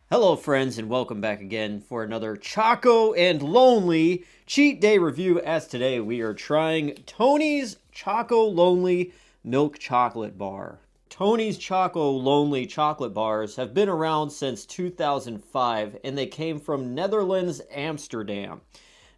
Hello, friends, and welcome back again for another Choco and Lonely cheat day review. As today we are trying Tony's Chocolonely milk chocolate bar. Tony's Chocolonely chocolate bars have been around since 2005 and they came from Netherlands, Amsterdam.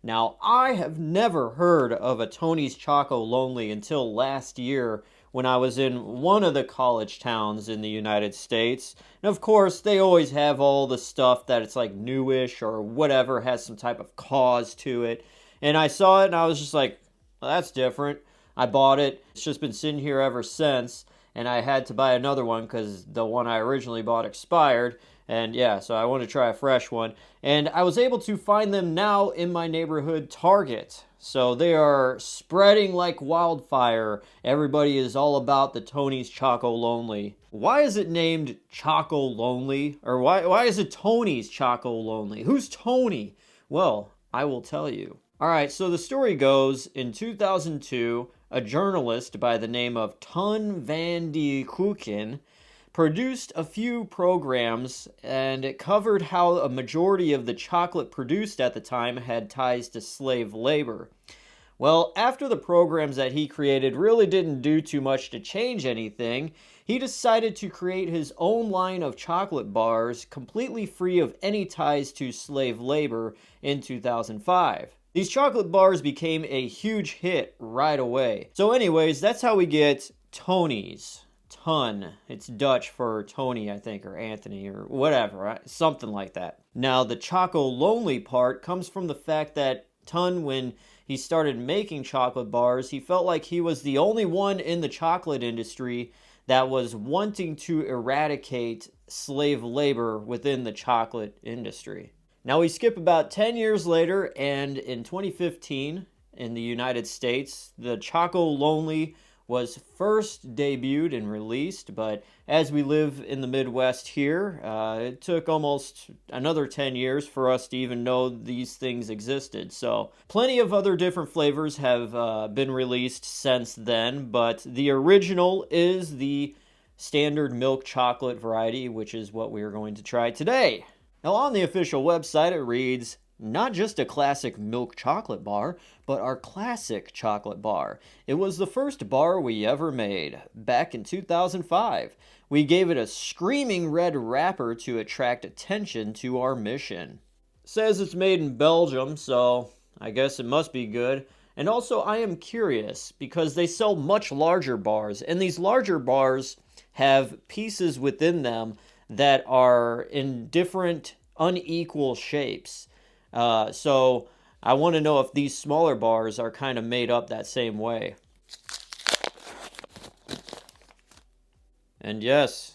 Now, I have never heard of a Tony's Chocolonely until last year when I was in one of the college towns in the United States. And of course, they always have all the stuff that it's like newish or whatever, has some type of cause to it. And I saw it and I was just like, well, that's different. I bought it. It's just been sitting here ever since. And I had to buy another one because the one I originally bought expired. And yeah, so I want to try a fresh one. And I was able to find them now in my neighborhood Target. So they are spreading like wildfire. Everybody is all about the Tony's Chocolonely. Why is it named Chocolonely? Or why is it Tony's Chocolonely? Who's Tony? Well, I will tell you. Alright, so the story goes in 2002, a journalist by the name of Ton van de Kooken produced a few programs, and it covered how a majority of the chocolate produced at the time had ties to slave labor. Well, after the programs that he created really didn't do too much to change anything, he decided to create his own line of chocolate bars completely free of any ties to slave labor in 2005. These chocolate bars became a huge hit right away. So anyways, that's how we get Tony's. Ton. It's Dutch for Tony, I think, or Anthony, or whatever, right? Something like that. Now, the Chocolonely part comes from the fact that Ton, when he started making chocolate bars, he felt like he was the only one in the chocolate industry that was wanting to eradicate slave labor within the chocolate industry. Now, we skip about 10 years later, and in 2015, in the United States, the Chocolonely was first debuted and released, but as we live in the Midwest here, it took almost another 10 years for us to even know these things existed. So plenty of other different flavors have been released since then, but the original is the standard milk chocolate variety, which is what we are going to try today. Now, on the official website, it reads, not just a classic milk chocolate bar, but our classic chocolate bar. It was the first bar we ever made, back in 2005. We gave it a screaming red wrapper to attract attention to our mission. Says it's made in Belgium, so I guess it must be good. And also, I am curious, because they sell much larger bars, and these larger bars have pieces within them that are in different unequal shapes. So I want to know if these smaller bars are kind of made up that same way. And yes,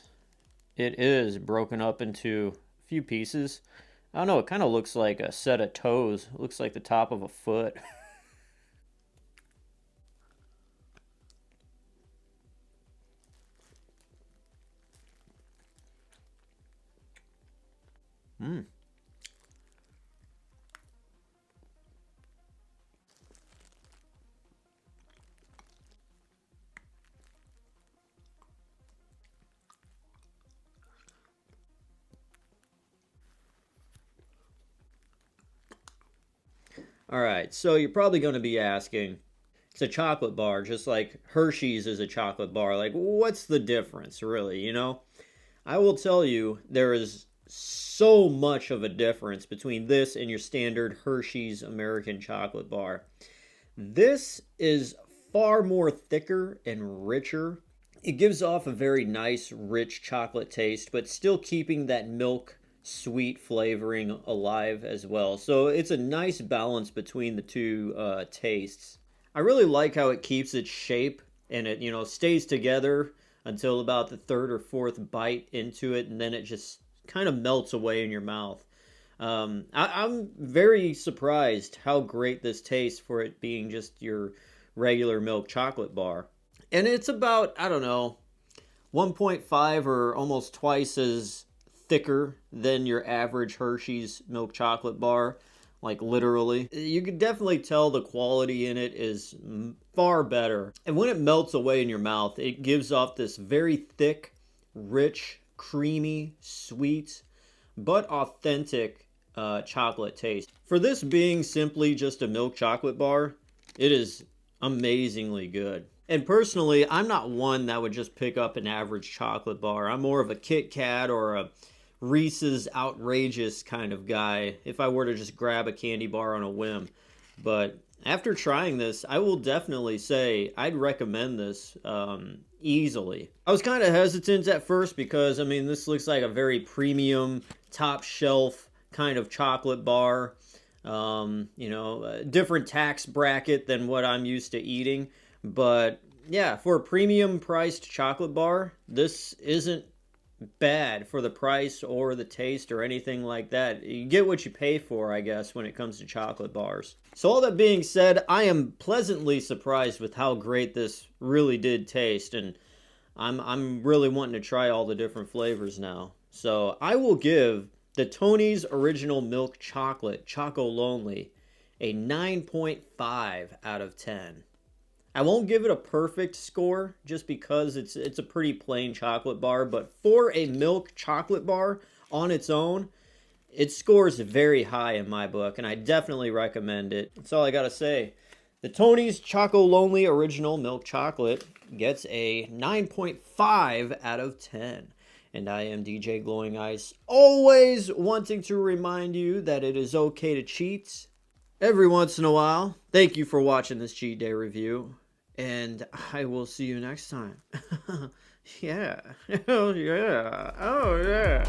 it is broken up into a few pieces. I don't know, it kind of looks like a set of toes. It looks like the top of a foot. Hmm. All right, so you're probably going to be asking, it's a chocolate bar, just like Hershey's is a chocolate bar. Like, what's the difference, really, you know? I will tell you, there is so much of a difference between this and your standard Hershey's American chocolate bar. This is far more thicker and richer. It gives off a very nice, rich chocolate taste, but still keeping that milk sweet flavoring alive as well. So it's a nice balance between the two tastes. I really like how it keeps its shape and it, stays together until about the third or fourth bite into it, and then it just kind of melts away in your mouth. I'm very surprised how great this tastes for it being just your regular milk chocolate bar. And it's about, I don't know, 1.5 or almost twice as thicker than your average Hershey's milk chocolate bar. Like literally. You can definitely tell the quality in it is far better. And when it melts away in your mouth, it gives off this very thick, rich, creamy, sweet but authentic chocolate taste. For this being simply just a milk chocolate bar, it is amazingly good. And personally, I'm not one that would just pick up an average chocolate bar. I'm more of a Kit Kat or a Reese's Outrageous kind of guy if I were to just grab a candy bar on a whim. But after trying this, I will definitely say I'd recommend this easily. I was kind of hesitant at first because, I mean, this looks like a very premium, top shelf kind of chocolate bar. A different tax bracket than what I'm used to eating. But yeah, for a premium priced chocolate bar, this isn't bad for the price or the taste or anything like that. You get what you pay for, I guess, when it comes to chocolate bars. So all that being said, I am pleasantly surprised with how great this really did taste, and I'm really wanting to try all the different flavors now. So I will give the Tony's Original Milk Chocolate Chocolonely a 9.5 out of 10. I won't give it a perfect score just because it's a pretty plain chocolate bar, but for a milk chocolate bar on its own, it scores very high in my book, and I definitely recommend it. That's all I gotta say. The Tony's Chocolonely Original Milk Chocolate gets a 9.5 out of 10. And I am DJ Glowing Ice, always wanting to remind you that it is okay to cheat every once in a while. Thank you for watching this cheat day review, and I will see you next time. Yeah. Oh, yeah. Oh, yeah.